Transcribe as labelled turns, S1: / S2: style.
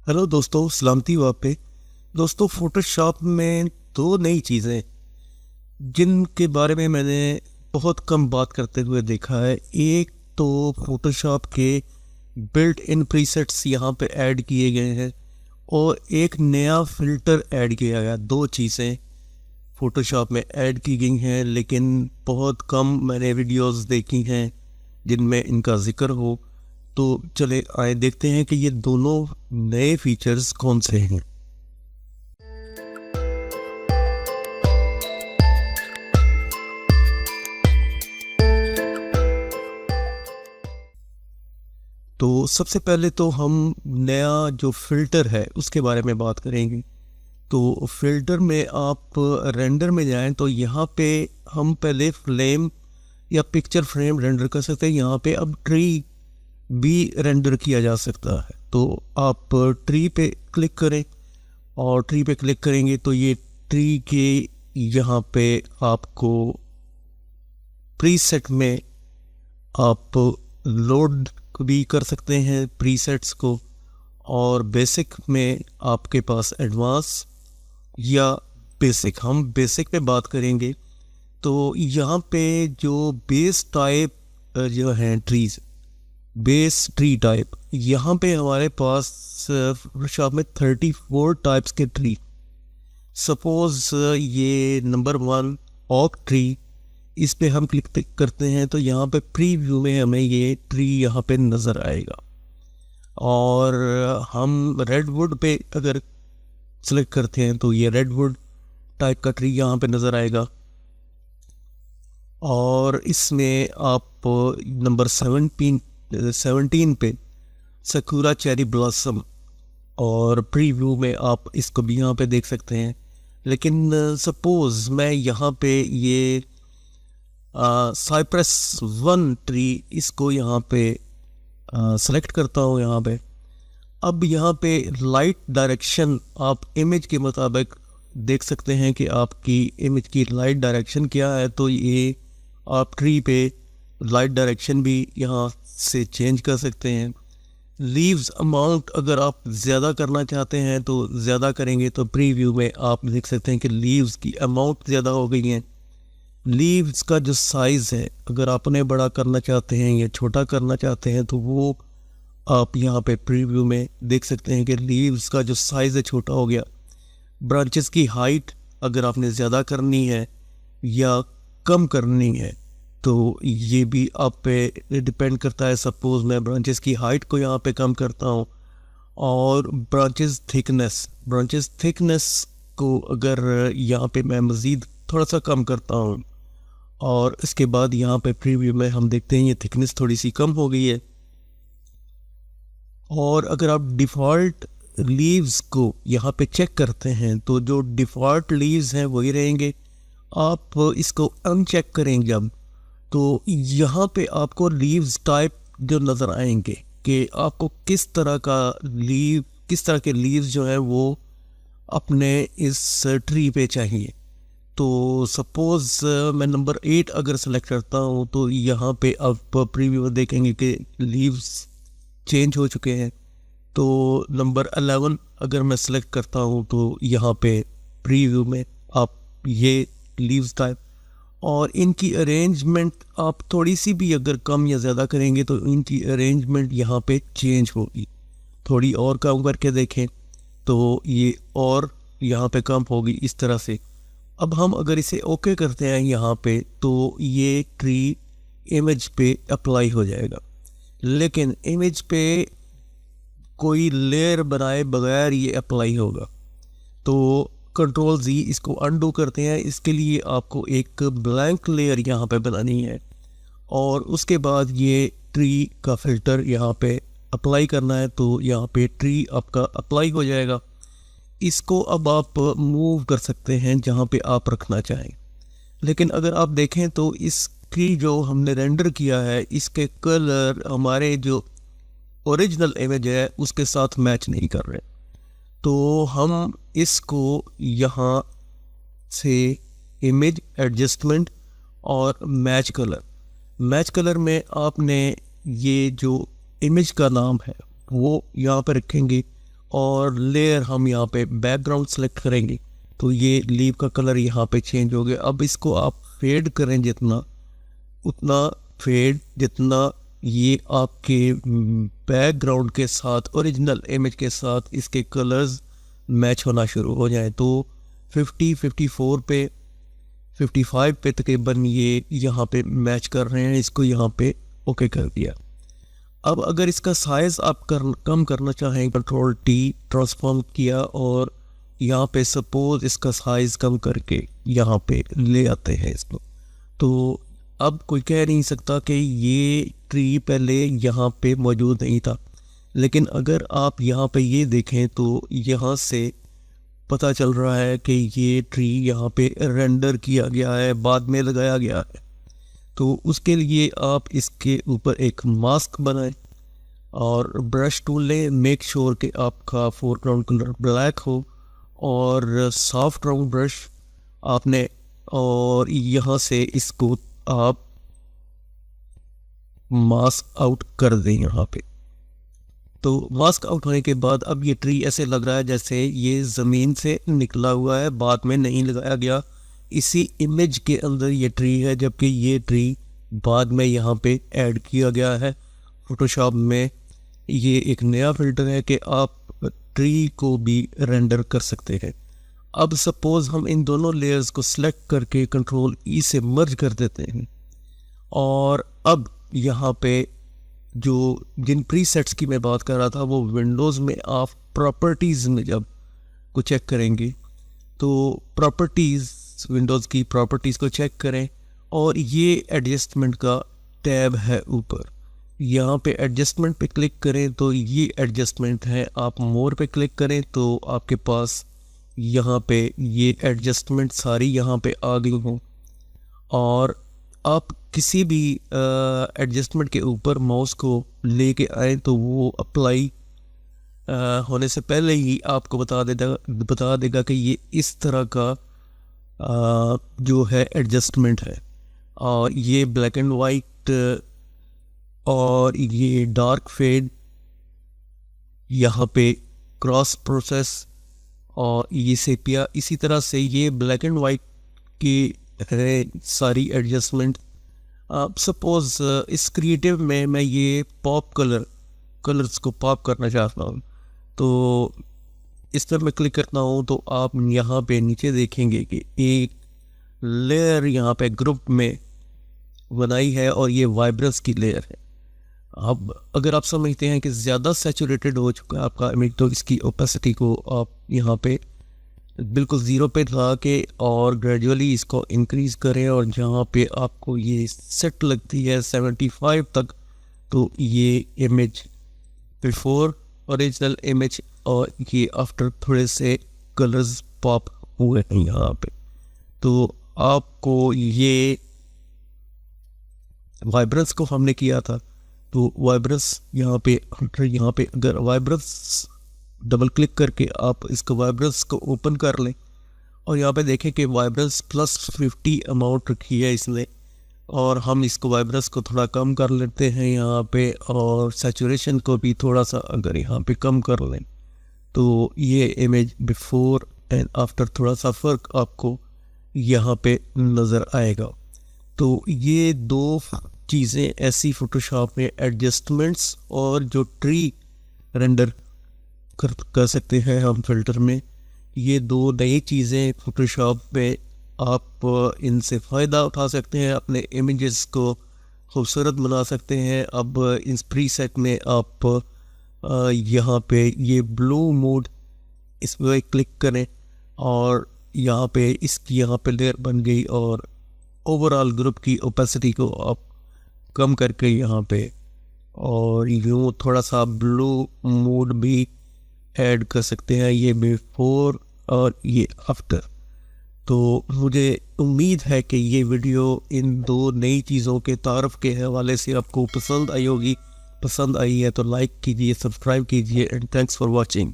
S1: Hello दोस्तों, सलामती हो आप पे। दोस्तों, फोटोशॉप में दो नई चीज़ें जिनके बारे में मैंने बहुत कम बात करते हुए देखा है। एक तो फोटोशॉप के बिल्ट इन प्रीसेट्स यहाँ पे ऐड किए गए हैं और एक नया फ़िल्टर ऐड किया गया। दो चीज़ें फोटोशॉप में ऐड की गई हैं, लेकिन बहुत कम मैंने वीडियोस देखी हैं जिनमें इनका ज़िक्र हो। तो चले आए देखते हैं कि ये दोनों नए फीचर्स कौन से हैं। तो सबसे पहले तो हम नया जो फ़िल्टर है उसके बारे में बात करेंगे। तो फ़िल्टर में आप रेंडर में जाएं तो यहाँ पे हम पहले फ्लेम या पिक्चर फ्रेम रेंडर कर सकते हैं। यहाँ पे अब ट्री भी रेंडर किया जा सकता है। तो आप ट्री पे क्लिक करें और ट्री पे क्लिक करेंगे तो ये ट्री के यहाँ पे आपको प्रीसेट में आप लोड भी कर सकते हैं प्रीसेट्स को, और बेसिक में आपके पास एडवांस या बेसिक, हम बेसिक पे बात करेंगे। तो यहाँ पे जो बेस टाइप जो हैं ट्रीज, बेस ट्री टाइप, यहाँ पे हमारे पास फोटोशॉप में 34 टाइप्स के ट्री। सपोज ये नंबर 1 ऑक ट्री, इस पे हम क्लिक करते हैं तो यहाँ पे प्रीव्यू में हमें ये ट्री यहाँ पे नज़र आएगा। और हम रेडवुड पे अगर सेलेक्ट करते हैं तो ये रेडवुड टाइप का ट्री यहाँ पे नज़र आएगा। और इसमें आप नंबर 17 पे सकूरा चेरी ब्लॉसम, और प्रीव्यू में आप इसको भी यहाँ पे देख सकते हैं। लेकिन सपोज़ मैं यहाँ पे ये साइप्रस 1 ट्री, इसको यहाँ पे सेलेक्ट करता हूँ यहाँ पे। अब यहाँ पे लाइट डायरेक्शन आप इमेज के मुताबिक देख सकते हैं कि आपकी इमेज की लाइट डायरेक्शन क्या है। तो ये आप ट्री पे लाइट डायरेक्शन भी यहाँ से चेंज कर सकते हैं। लीव्स अमाउंट अगर आप ज़्यादा करना चाहते हैं तो ज़्यादा करेंगे तो प्रीव्यू में आप देख सकते हैं कि लीव्स की अमाउंट ज़्यादा हो गई हैं। लीव्स का जो साइज़ है, अगर आपने बड़ा करना चाहते हैं या छोटा करना चाहते हैं तो वो आप यहाँ पे प्रीव्यू में देख सकते हैं कि लीव्स का जो साइज़ है छोटा हो गया। ब्रांचेस की हाइट अगर आपने ज़्यादा करनी है या कम करनी है तो ये भी आप पे डिपेंड करता है। सपोज़ मैं ब्रांचेस की हाइट को यहाँ पे कम करता हूँ, और ब्रांचेस थिकनेस को अगर यहाँ पे मैं मज़ीद थोड़ा सा कम करता हूँ, और इसके बाद यहाँ पे प्रीव्यू में हम देखते हैं ये थिकनेस थोड़ी सी कम हो गई है। और अगर आप डिफ़ॉल्ट लीव्स को यहाँ पे चेक करते हैं तो जो डिफ़ॉल्ट लीव्स हैं वही रहेंगे। आप इसको अनचेक करेंगे जब, तो यहाँ पे आपको लीव्स टाइप जो नज़र आएंगे कि आपको किस तरह के लीव्स जो है वो अपने इस ट्री पे चाहिए। तो सपोज़ मैं नंबर 8 अगर सेलेक्ट करता हूँ तो यहाँ पे आप प्रीव्यू में देखेंगे कि लीव्स चेंज हो चुके हैं। तो नंबर 11 अगर मैं सेलेक्ट करता हूँ तो यहाँ पे प्रीव्यू में आप ये लीव्स टाइप, और इनकी अरेंजमेंट आप थोड़ी सी भी अगर कम या ज़्यादा करेंगे तो इनकी अरेंजमेंट यहाँ पे चेंज होगी। थोड़ी और कम करके देखें तो ये और यहाँ पे कम होगी, इस तरह से। अब हम अगर इसे ओके करते हैं यहाँ पे तो ये ट्री इमेज पे अप्लाई हो जाएगा। लेकिन इमेज पे कोई लेयर बनाए बगैर ये अप्लाई होगा। तो Ctrl+Z इसको अनडू करते हैं। इसके लिए आपको एक ब्लैंक लेयर यहाँ पे बनानी है, और उसके बाद ये ट्री का फ़िल्टर यहाँ पे अप्लाई करना है। तो यहाँ पे ट्री आपका अप्लाई हो जाएगा। इसको अब आप मूव कर सकते हैं जहाँ पे आप रखना चाहें। लेकिन अगर आप देखें तो इसकी जो हमने रेंडर किया है, इसके कलर हमारे जो ओरिजिनल इमेज है उसके साथ मैच नहीं कर रहे। तो हम इसको यहाँ से इमेज एडजस्टमेंट और मैच कलर में आपने ये जो इमेज का नाम है वो यहाँ पर रखेंगे, और लेयर हम यहाँ पे बैकग्राउंड सेलेक्ट करेंगे तो ये लीव का कलर यहाँ पे चेंज हो गया। अब इसको आप फेड करें जितना, उतना फेड जितना ये आपके बैकग्राउंड के साथ, ओरिजिनल इमेज के साथ इसके कलर्स मैच होना शुरू हो जाए। तो 50, 54 पे, 55 पे तकरीबन ये यहाँ पे मैच कर रहे हैं। इसको यहाँ पे ओके कर दिया। अब अगर इसका साइज़ आप कम करना चाहें, कंट्रोल T ट्रांसफॉर्म किया और यहाँ पे सपोज इसका साइज़ कम करके यहाँ पे ले आते हैं इसको। तो अब कोई कह नहीं सकता कि ये ट्री पहले यहाँ पे मौजूद नहीं था, लेकिन अगर आप यहाँ पे ये देखें तो यहाँ से पता चल रहा है कि ये ट्री यहाँ पे रेंडर किया गया है, बाद में लगाया गया है। तो उसके लिए आप इसके ऊपर एक मास्क बनाएं और ब्रश टूल लें। मेक श्योर कि आपका फोरग्राउंड कलर ब्लैक हो और सॉफ्ट राउंड ब्रश आपने, और यहाँ से इसको आप मास्क आउट कर दें यहाँ पे। तो मास्क आउट होने के बाद अब ये ट्री ऐसे लग रहा है जैसे ये ज़मीन से निकला हुआ है, बाद में नहीं लगाया गया। इसी इमेज के अंदर ये ट्री है, जबकि ये ट्री बाद में यहाँ पे ऐड किया गया है फोटोशॉप में। ये एक नया फ़िल्टर है कि आप ट्री को भी रेंडर कर सकते हैं। अब सपोज़ हम इन दोनों लेयर्स को सिलेक्ट करके कंट्रोल E से मर्ज कर देते हैं और अब यहाँ पे जो जिन प्रीसेट्स की मैं बात कर रहा था वो विंडोज़ में आप प्रॉपर्टीज़ में जब को चेक करेंगे तो प्रॉपर्टीज़, विंडोज़ की प्रॉपर्टीज़ को चेक करें और ये एडजस्टमेंट का टैब है ऊपर, यहाँ पे एडजस्टमेंट पे क्लिक करें तो ये एडजस्टमेंट है। आप मोर पे क्लिक करें तो आपके पास यहाँ पे ये एडजस्टमेंट सारी यहाँ पे आ गई हों और आप किसी भी एडजस्टमेंट के ऊपर माउस को लेके आए तो वो अप्लाई होने से पहले ही आपको बता देगा कि ये इस तरह का जो है एडजस्टमेंट है। और ये ब्लैक एंड वाइट और ये डार्क फेड, यहाँ पे क्रॉस प्रोसेस और ये सेपिया, इसी तरह से ये ब्लैक एंड वाइट की है सारी एडजस्टमेंट। आप सपोज़ इस क्रिएटिव में मैं ये पॉप कलर्स को पॉप करना चाहता हूँ तो इस पर मैं क्लिक करता हूँ तो आप यहाँ पे नीचे देखेंगे कि एक लेयर यहाँ पे ग्रुप में बनाई है और ये वाइब्रेंस की लेयर है। अब अगर आप समझते हैं कि ज़्यादा सैचुरेटेड हो चुका है आपका इमेज तो इसकी ओपेसिटी को आप यहाँ पे बिल्कुल ज़ीरो पे ला के और ग्रेजुअली इसको इंक्रीज़ करें और जहाँ पे आपको ये सेट लगती है 75 तक तो ये इमेज बिफोर ओरिजिनल इमेज और ये आफ्टर थोड़े से कलर्स पॉप हुए हैं यहाँ पे। तो आपको ये वाइब्रेंस को हमने किया था तो वाइब्रेंस यहाँ पे अगर वाइब्रेंस डबल क्लिक करके आप इसको वाइब्रेंस को ओपन कर लें और यहाँ पे देखें कि वाइब्रेंस +50 अमाउंट रखी है इसने और हम इसको वाइब्रेंस को थोड़ा कम कर लेते हैं यहाँ पे और सैचुरेशन को भी थोड़ा सा अगर यहाँ पे कम कर लें तो ये इमेज बिफोर एंड आफ्टर थोड़ा सा फ़र्क आपको यहाँ पे नज़र आएगा। तो ये दो चीज़ें ऐसी फ़ोटोशॉप में एडजस्टमेंट्स और जो ट्री रेंडर कर सकते हैं हम फिल्टर में, ये दो नई चीज़ें फ़ोटोशॉप में आप इनसे फ़ायदा उठा सकते हैं, अपने इमेजेस को खूबसूरत बना सकते हैं। अब इस प्रीसेट में आप यहाँ पे ये ब्लू मोड इस पर क्लिक करें और यहाँ पे इसकी यहाँ पे लेयर बन गई और ओवरऑल ग्रुप की ओपेसिटी को आप कम करके यहाँ पे और यूँ थोड़ा सा ब्लू मोड भी ऐड कर सकते हैं, ये बिफोर और ये आफ्टर। तो मुझे उम्मीद है कि ये वीडियो इन दो नई चीज़ों के तारफ़ के हवाले से आपको पसंद आई होगी। पसंद आई है तो लाइक कीजिए, सब्सक्राइब कीजिए एंड थैंक्स फॉर वॉचिंग।